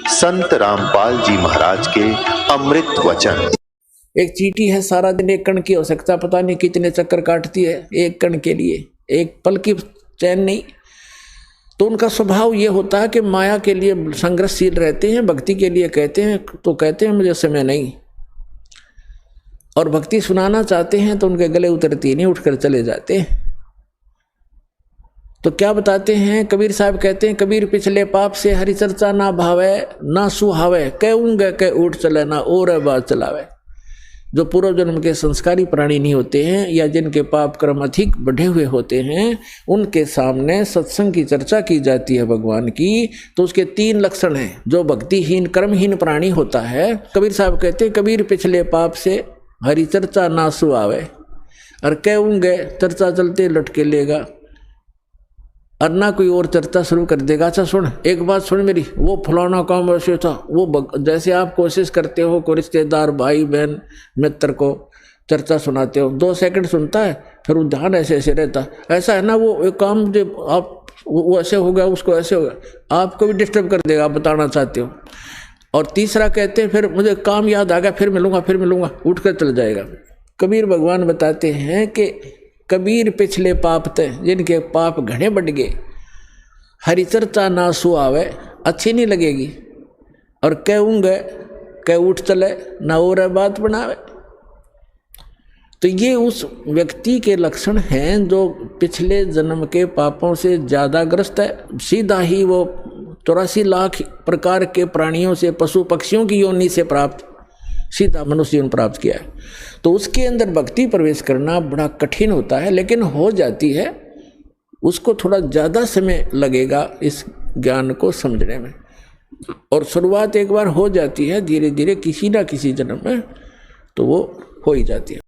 संत रामपाल जी महाराज के अमृत वचन। एक चींटी है, सारा दिन एक कण की हो सकता, पता नहीं कितने चक्कर काटती है एक कण के लिए, एक पल की चैन नहीं। तो उनका स्वभाव ये होता है कि माया के लिए संघर्षशील रहते हैं, भक्ति के लिए कहते हैं तो कहते हैं मुझे समय नहीं, और भक्ति सुनाना चाहते हैं तो उनके गले उतरती नहीं, उठकर चले जाते हैं। तो क्या बताते हैं कबीर साहब, कहते हैं कबीर पिछले पाप से हरि चर्चा ना भावे ना सुहावे, कहूंगे कह उठ चले ना और बात चलावे। जो पूर्व जन्म के संस्कारी प्राणी नहीं होते हैं या जिनके पाप कर्म अधिक बढ़े हुए होते हैं, उनके सामने सत्संग की चर्चा की जाती है भगवान की, तो उसके 3 लक्षण हैं। जो भक्तिहीन कर्महीन प्राणी होता है, कबीर साहब कहते हैं कबीर पिछले पाप से हरि चर्चा ना सुहावे, और कहूंगे चर्चा चलते लटके लेगा, और ना कोई और चर्चा शुरू कर देगा। अच्छा सुन, एक बात सुन मेरी, वो फलाना काम ऐसे था, वो जैसे आप कोशिश करते हो को रिश्तेदार भाई बहन मित्र को चर्चा सुनाते हो, 2 सेकंड सुनता है, फिर वो ध्यान ऐसे ऐसे रहता, ऐसा है ना वो एक काम जो आप वो ऐसे हो गया, उसको ऐसे हो गया, आपको भी डिस्टर्ब कर देगा, आप बताना चाहते हो। और तीसरा कहते हैं फिर मुझे काम याद आ गया, फिर मिलूंगा, उठ कर चल जाएगा। कबीर भगवान बताते हैं कि कबीर पिछले पाप थे, जिनके पाप घने बढ़ गए, हरि चर्चा ना सुहावे, अच्छी नहीं लगेगी, और कहूंगे कह उठ चले ना और बात बनावे। तो ये उस व्यक्ति के लक्षण हैं जो पिछले जन्म के पापों से ज़्यादा ग्रस्त है। सीधा ही वो 84 लाख प्रकार के प्राणियों से, पशु पक्षियों की योनि से प्राप्त सीधा मनुष्य जीवन प्राप्त किया है। तो उसके अंदर भक्ति प्रवेश करना बड़ा कठिन होता है, लेकिन हो जाती है। उसको थोड़ा ज़्यादा समय लगेगा इस ज्ञान को समझने में, और शुरुआत एक बार हो जाती है, धीरे धीरे किसी ना किसी जन्म में तो वो हो ही जाती है।